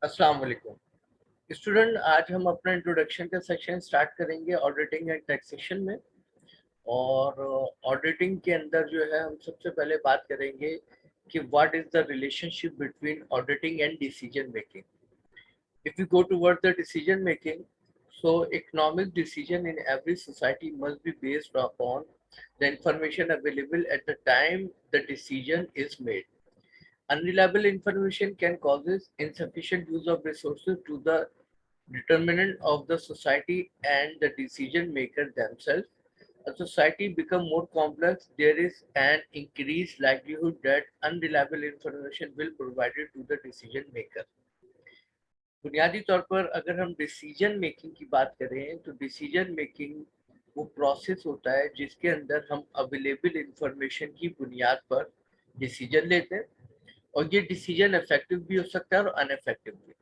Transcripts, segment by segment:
अस्सलाम वालेकुम स्टूडेंट। आज हम अपना इंट्रोडक्शन का सेक्शन स्टार्ट करेंगे ऑडिटिंग एंड टैक्सेशन में। और ऑडिटिंग के अंदर जो है हम सबसे पहले बात करेंगे कि what is the relationship between auditing and decision making. If you go toward the decision making, so economic decision in every society must be based upon the information available at the time the decision is made. Unreliable information can cause insufficient use of resources to the determinant of the society and the decision maker themselves. A society become more complex, there is an increased likelihood that unreliable information will provided to the decision maker. बुनियादी तौर पर अगर हम decision making की बात करें तो decision making वो प्रोसेस होता है जिसके अंदर हम अवेलेबल इंफॉर्मेशन की बुनियाद पर डिसीजन लेते हैं। और ये डिसीजन इफेक्टिव भी हो सकता है और अनइफेक्टिव भी।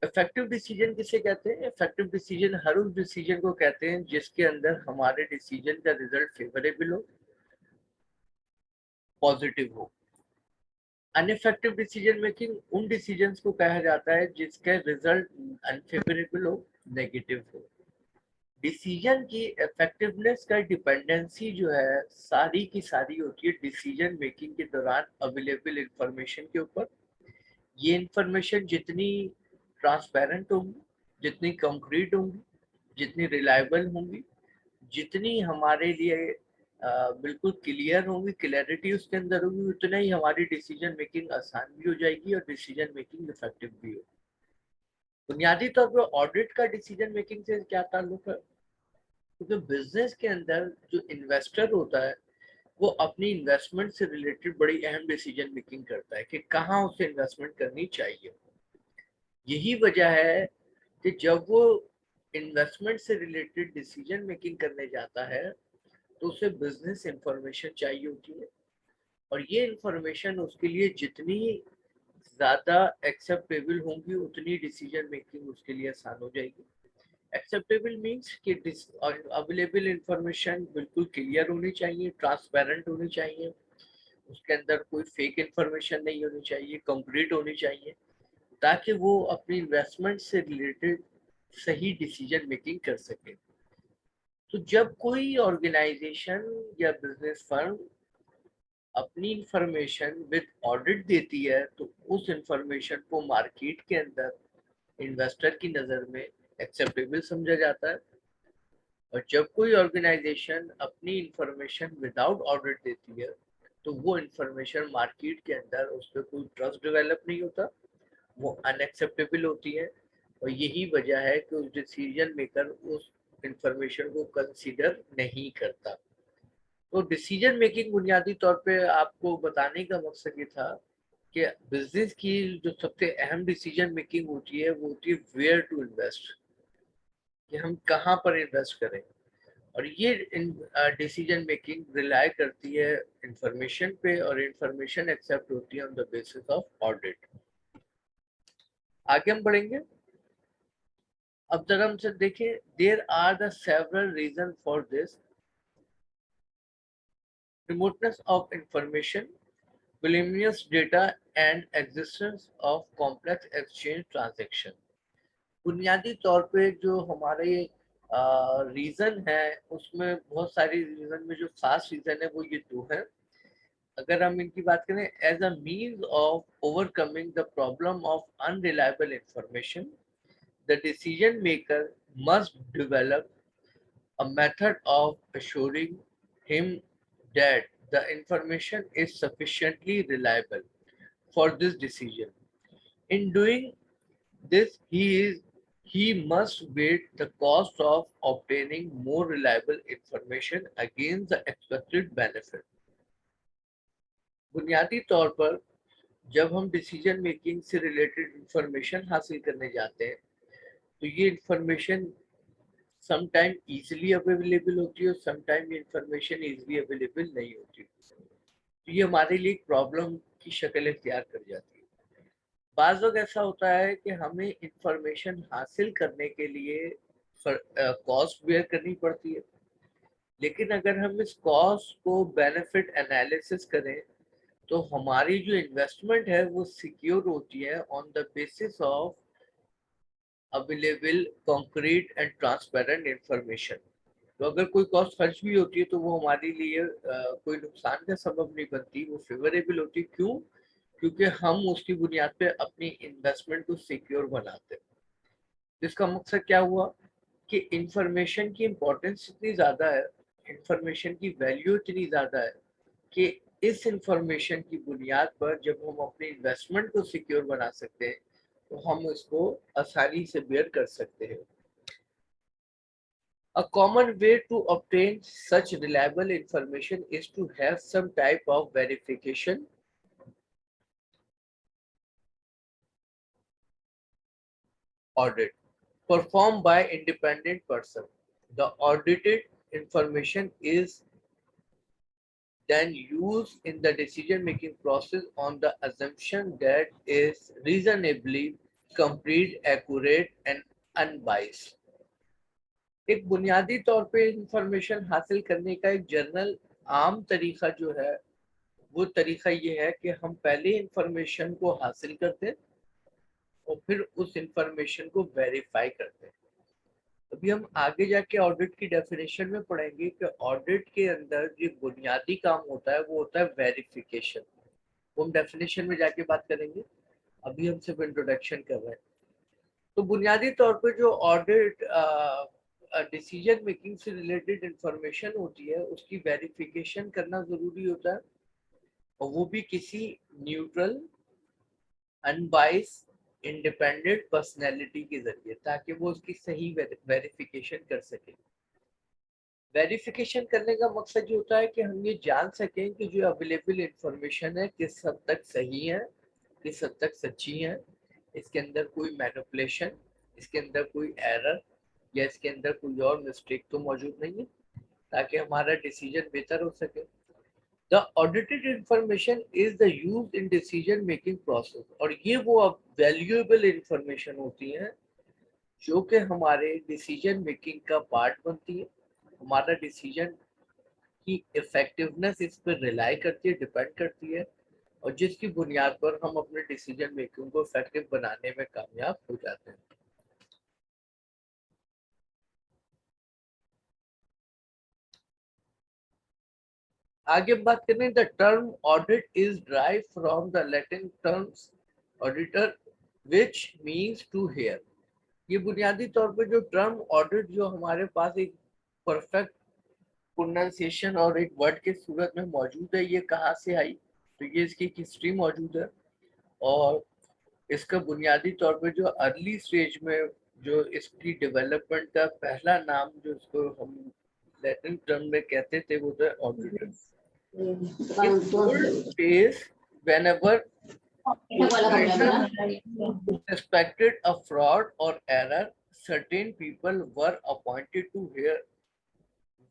इफेक्टिव डिसीजन किसे कहते हैं? इफेक्टिव डिसीजन हर उस डिसीजन को कहते हैं जिसके अंदर हमारे डिसीजन का रिजल्ट फेवरेबल हो, पॉजिटिव हो। अनइफेक्टिव डिसीजन मेकिंग उन डिसीजंस को कहा जाता है जिसका रिजल्ट अनफेवरेबल हो, नेगेटिव हो। डिसीजन की इफेक्टिवनेस का डिपेंडेंसी जो है सारी की सारी होती है डिसीजन मेकिंग के दौरान अवेलेबल इंफॉर्मेशन के ऊपर। ये इंफॉर्मेशन जितनी ट्रांसपेरेंट होंगी, जितनी कंक्रीट होंगी, जितनी रिलायबल होंगी, जितनी हमारे लिए बिल्कुल क्लियर होंगी, क्लैरिटी उसके अंदर होगी, उतना ही हमारी डिसीजन मेकिंग आसान भी हो जाएगी और डिसीजन मेकिंग इफेक्टिव भी हो। बुनियादी तौर पर ऑडिट का डिसीजन मेकिंग से क्या ताल्लुक है? क्योंकि बिजनेस के अंदर जो इन्वेस्टर होता है वो अपनी इन्वेस्टमेंट से रिलेटेड बड़ी अहम डिसीजन मेकिंग करता है कि कहाँ उसे इन्वेस्टमेंट करनी चाहिए। यही वजह है कि जब वो इन्वेस्टमेंट से रिलेटेड डिसीजन मेकिंग करने जाता है तो उसे बिजनेस इंफॉर्मेशन चाहिए होती है। और ये इंफॉर्मेशन उसके लिए जितनी ज़्यादा एक्सेप्टेबल होंगी उतनी डिसीजन मेकिंग उसके लिए आसान हो जाएगी। एक्सेप्टेबल मीन्स कि अवेलेबल इंफॉर्मेशन बिल्कुल क्लियर होनी चाहिए, ट्रांसपेरेंट होनी चाहिए, उसके अंदर कोई फेक इंफॉर्मेशन नहीं होनी चाहिए, कंप्लीट होनी चाहिए, ताकि वो अपनी इन्वेस्टमेंट से रिलेटेड सही डिसीजन मेकिंग कर सके। तो जब कोई ऑर्गेनाइजेशन या बिजनेस फर्म अपनी इंफॉर्मेशन विद ऑडिट देती है तो उस इंफॉर्मेशन को मार्केट के अंदर इन्वेस्टर की नज़र में एक्सेप्टेबल समझा जाता है। और जब कोई ऑर्गेनाइजेशन अपनी इंफॉर्मेशन विदाउट ऑडिट देती है तो वो इंफॉर्मेशन मार्केट के अंदर उस पर कोई ट्रस्ट डेवलप नहीं होता, वो अनएक्सेप्टेबल होती है। और यही वजह है कि उस डिसीजन मेकर उस इंफॉर्मेशन को कंसीडर नहीं करता। तो डिसीजन मेकिंग बुनियादी तौर पे आपको बताने का मकसद ये था कि बिजनेस की जो सबसे अहम डिसीजन मेकिंग होती है वो होती है वेयर टू इन्वेस्ट, कि हम कहाँ पर इन्वेस्ट करें। और ये डिसीजन मेकिंग रिलाई करती है इंफॉर्मेशन पे और इंफॉर्मेशन एक्सेप्ट होती है on the basis of audit. आगे हम बढ़ेंगे। अब जरा हमसे देखें, there are the several reason for this remoteness of information, voluminous data and existence of complex exchange transaction। बुनियादी तौर पे जो हमारे रीजन है उसमें बहुत सारी रीजन में जो खास रीजन है वो ये दो है। अगर हम इनकी बात करें, as a means of overcoming the problem of unreliable information, the decision maker must develop a method of assuring him that the information is sufficiently reliable for this decision. In doing this, he must weigh the cost of obtaining more reliable information against the expected benefit. बुनियादी तौर पर जब हम decision making से related information हासिल करने जाते हैं तो ये information some time easily available होती है और सम टाइम ये इंफॉर्मेशन इजीली अवेलेबल नहीं होती। तो ये हमारे लिए एक प्रॉब्लम की शक्ल इख्तियार कर जाती है। बाज़ वक़्त ऐसा होता है कि हमें इंफॉर्मेशन हासिल करने के लिए कॉस्ट बेयर करनी पड़ती है, लेकिन अगर हम इस कॉस्ट को बेनिफिट एनालिसिस करें तो हमारी जो इन्वेस्टमेंट है वो सिक्योर होती है on the basis of available concrete and transparent information. तो अगर कोई कॉस्ट खर्च भी होती है तो वो हमारे लिए कोई नुकसान का सबब नहीं बनती, वो फेवरेबल होती। क्यों? क्योंकि हम उसकी बुनियाद पे अपनी इन्वेस्टमेंट को सिक्योर बनाते हैं। इसका मकसद क्या हुआ कि इंफॉर्मेशन की इम्पोर्टेंस इतनी ज़्यादा है, इंफॉर्मेशन की वैल्यू इतनी ज़्यादा है कि इस इंफॉर्मेशन की बुनियाद पर जब हम अपनी इन्वेस्टमेंट को सिक्योर बना सकते हैं तो हम इसको आसानी से बेयर कर सकते हैं। A common way to obtain such reliable information is to have some type of verification audit performed by independent person. The audited information is then used in the decision making process on the assumption that is reasonably complete, accurate and unbiased. एक बुनियादी तौर पे information हासिल करने का एक general आम तरीका जो है वो तरीका ये है कि हम पहले इंफॉर्मेशन को हासिल करते हैं और फिर उस इंफॉर्मेशन को वेरीफाई करते हैं। अभी हम आगे जाके ऑडिट की डेफिनेशन में पढ़ेंगे कि ऑडिट के अंदर जो बुनियादी काम होता है वो होता है वेरिफिकेशन। वो हम डेफिनेशन में जाके बात करेंगे, अभी हम सिर्फ इंट्रोडक्शन कर रहे हैं। तो बुनियादी तौर पर जो ऑडिट डिसीजन मेकिंग से रिलेटेड इंफॉर्मेशन होती है उसकी वेरिफिकेशन करना जरूरी होता है, और वो भी किसी न्यूट्रल अनबाइस इंडिपेंडेंट पर्सनैलिटी के जरिए, ताकि वो उसकी सही वेरिफिकेशन कर सके। वेरिफिकेशन करने का मकसद ये होता है कि हम ये जान सकें कि जो अवेलेबल इंफॉर्मेशन है किस हद तक सही है, किस हद तक सच्ची है, इसके अंदर कोई मैनिपुलेशन, इसके अंदर कोई एरर या इसके अंदर कोई और मिस्टेक तो मौजूद नहीं है, ताकि हमारा डिसीजन बेहतर हो सके। The audited information is the used in decision making process, और ये वो वैल्यूएबल इंफॉर्मेशन होती है जो कि हमारे डिसीजन मेकिंग का पार्ट बनती है। हमारा डिसीजन की इफेक्टिवनेस इस पर रिलाई करती है, डिपेंड करती है, और जिसकी बुनियाद पर हम अपने डिसीजन मेकिंग को इफेक्टिव बनाने में कामयाब हो जाते हैं। आगे बात करें, the term audit is derive from the Latin terms auditor which means to hear. ये बुनियादी तौर पर जो टर्म ऑडिट जो हमारे पास एक परफेक्ट प्रोनाउंसिएशन और एक वर्ड के सूरत में मौजूद है, ये कहाँ से आई? तो ये इसकी हिस्ट्री मौजूद है, और इसका बुनियादी तौर पे जो अर्ली स्टेज में जो इसकी डेवलपमेंट का पहला नाम जो इसको हम लैटिन टर्म में कहते थे वो था auditor. In old days, whenever suspected a fraud or error, certain people were appointed to hear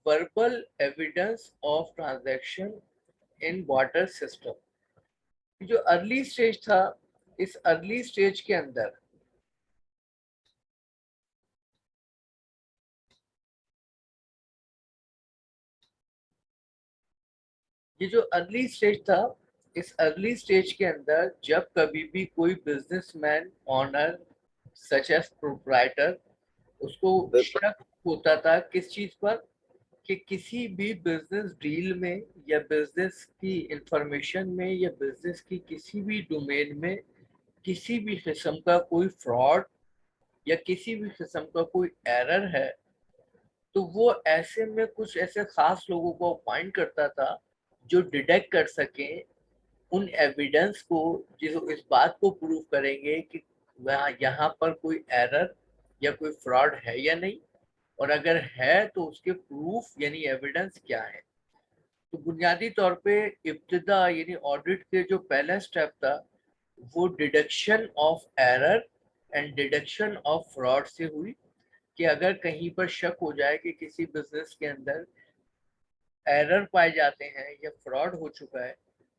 verbal evidence of transaction in water system। जो अर्ली स्टेज था, इस अर्ली स्टेज के अंदर ये जो अर्ली स्टेज था, इस अर्ली स्टेज के अंदर जब कभी भी कोई businessman owner such as proprietor उसको शक होता था किस चीज पर, कि किसी भी बिजनेस डील में या बिजनेस की इंफॉर्मेशन में या बिजनेस की किसी भी डोमेन में किसी भी किस्म का कोई फ्रॉड या किसी भी किस्म का कोई एरर है, तो वो ऐसे में कुछ ऐसे खास लोगों को अपॉइंट करता था जो डिटेक्ट कर सकें उन एविडेंस को, जो इस बात को प्रूव करेंगे कि वहाँ यहाँ पर कोई एरर या कोई फ्रॉड है या नहीं, और अगर है तो उसके प्रूफ यानी एविडेंस क्या है। तो बुनियादी तौर पे इब्तिदा यानी ऑडिट के जो पहला स्टेप था वो deduction of error and deduction of fraud से हुई, कि अगर कहीं पर शक हो जाए कि किसी बिजनेस के अंदर एरर पाए जाते हैं या फ्रॉड हो चुका है,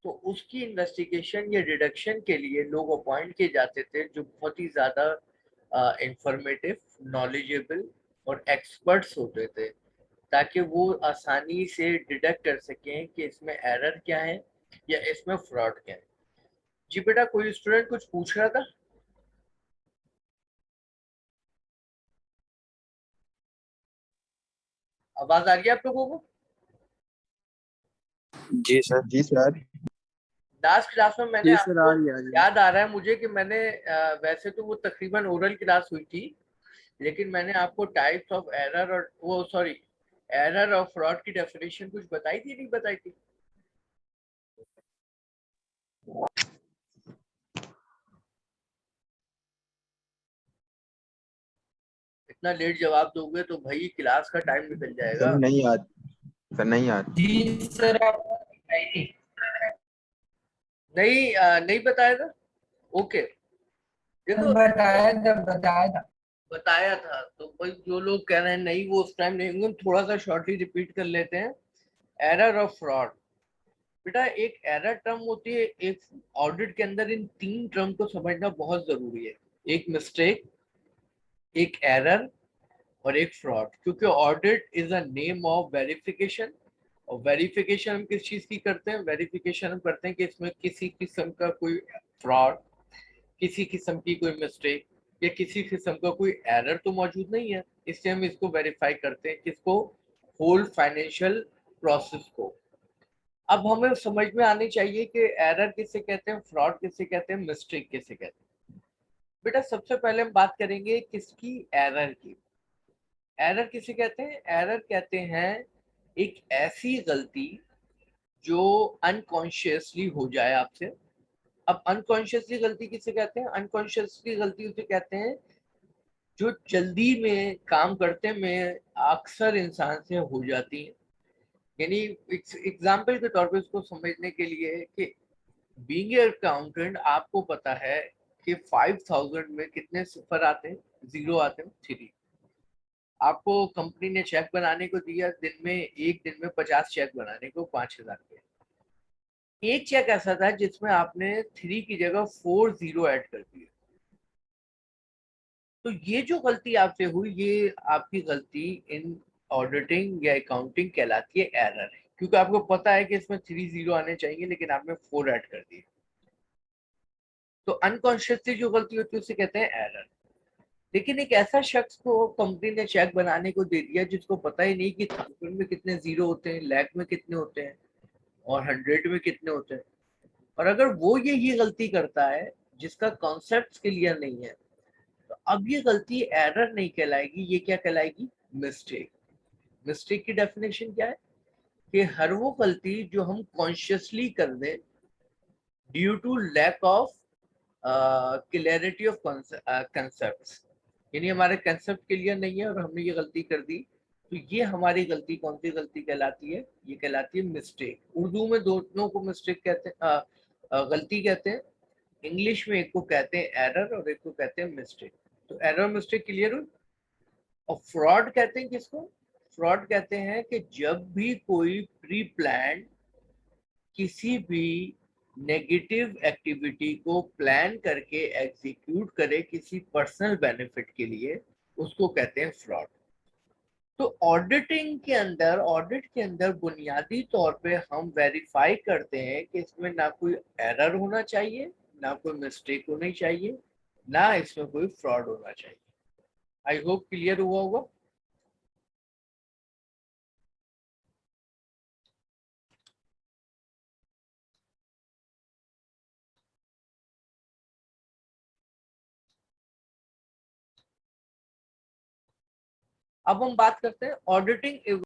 तो उसकी इन्वेस्टिगेशन या डिडक्शन के लिए लोग अपॉइंट किए जाते थे जो बहुत ही ज़्यादा इंफॉर्मेटिव, नॉलेजेबल और एक्सपर्ट्स होते थे, ताकि वो आसानी से डिडक्ट कर सकें कि इसमें एरर क्या है या इसमें फ्रॉड क्या है। जी बेटा, कोई स्टूडेंट कुछ पूछ रहा था? आवाज आ रही है आप लोगों को? जी सर। जी सर। लास्ट क्लास में मैंने जी सर, आपको, आ रही है। याद आ रहा है मुझे कि मैंने वैसे तो वो तकरीबन ओरल क्लास हुई थी, लेकिन मैंने आपको टाइप्स ऑफ एरर और वो सॉरी एरर और फ्रॉड की डेफिनेशन कुछ बताई थी, नहीं बताई थी? इतना लेट जवाब दोगे तो भाई क्लास का टाइम निकल सर जाएगा। नहीं याद, सर नहीं याद। जी सर, आप नहीं नहीं नहीं बताया था। ओके, देखो बताया था। बताया था तो भाई जो लोग कह रहे हैं नहीं वो उस टाइम नहीं होंगे, हम थोड़ा सा शॉर्टली रिपीट कर लेते हैं। एरर और फ्रॉड, बेटा एक एरर टर्म होती है, एक ऑडिट के अंदर इन तीन टर्म को समझना बहुत जरूरी है। एक मिस्टेक, एक एरर और एक फ्रॉड। क्योंकि audit is a name of verification, और वेरिफिकेशन हम किस चीज की करते हैं? वेरिफिकेशन हम करते हैं कि इसमें किसी किस्म का कोई फ्रॉड, किसी किस्म की कोई मिस्टेक या किसी किस्म का कोई एरर तो मौजूद नहीं है, इसलिए हम इसको वेरीफाई करते हैं। किसको? होल फाइनेंशियल प्रोसेस को। अब हमें समझ में आनी चाहिए कि एरर किसे कहते हैं, फ्रॉड किसे कहते हैं, मिस्टेक किसे कहते हैं। बेटा सबसे पहले हम बात करेंगे किसकी? एरर की। एरर किसे कहते हैं? एरर कहते हैं एक ऐसी गलती जो अनकॉन्शियसली हो जाए आपसे। अब अनकॉन्शियसली गलती किसे कहते हैं? अनकॉन्शियसली गलती उसे कहते हैं जो जल्दी में काम करते में अक्सर इंसान से हो जाती है। यानी एग्जाम्पल के तौर पे इसको समझने के लिए कि बीइंग ए अकाउंटेंट आपको पता है कि 5000 में कितने सिफर आते हैं? जीरो आते हैं, 3। आपको कंपनी ने चेक बनाने को दिया, एक दिन में 50 चेक बनाने को, 5000 के। एक चेक ऐसा था जिसमें आपने 3 की जगह 4 जीरो ऐड कर दिए। तो ये जो गलती आपसे हुई, ये आपकी गलती इन ऑडिटिंग या अकाउंटिंग कहलाती है एरर है। क्योंकि आपको पता है कि इसमें 3 जीरो आने चाहिए लेकिन आपने 4 ऐड कर दिए। तो अनकॉन्शियसली जो गलती होती है उसे कहते हैं एरर। लेकिन एक ऐसा शख्स को कंपनी ने चेक बनाने को दे दिया जिसको पता ही नहीं कि 1000 में कितने जीरो होते हैं, लाख में कितने होते हैं और 100 में कितने होते हैं। और अगर वो ये गलती करता है जिसका कॉन्सेप्ट क्लियर नहीं है, तो अब ये गलती एरर नहीं कहलाएगी, ये क्या कहलाएगी? मिस्टेक। मिस्टेक की डेफिनेशन क्या है? कि हर वो गलती जो हम कॉन्शियसली कर दें due to lack of clarity of concept. यानी हमारे कंसेप्ट क्लियर नहीं है और हमने ये गलती कर दी, तो ये हमारी गलती कौन सी गलती कहलाती है? ये कहलाती है मिस्टेक। उर्दू में दोनों को मिस्टेक कहते हैं, गलती कहते हैं। इंग्लिश में एक को कहते हैं एरर और एक को कहते हैं मिस्टेक। तो एरर मिस्टेक क्लियर हुई। और फ्रॉड कहते हैं किसको? फ्रॉड कहते हैं कि जब भी कोई प्री प्लान किसी भी नेगेटिव एक्टिविटी को प्लान करके एग्जीक्यूट करे किसी पर्सनल बेनिफिट के लिए, उसको कहते हैं फ्रॉड। तो ऑडिट के अंदर बुनियादी तौर पे हम वेरीफाई करते हैं कि इसमें ना कोई एरर होना चाहिए, ना कोई मिस्टेक होनी चाहिए, ना इसमें कोई फ्रॉड होना चाहिए। आई होप क्लियर हुआ होगा। अब हम बात करते हैं ऑडिटिंग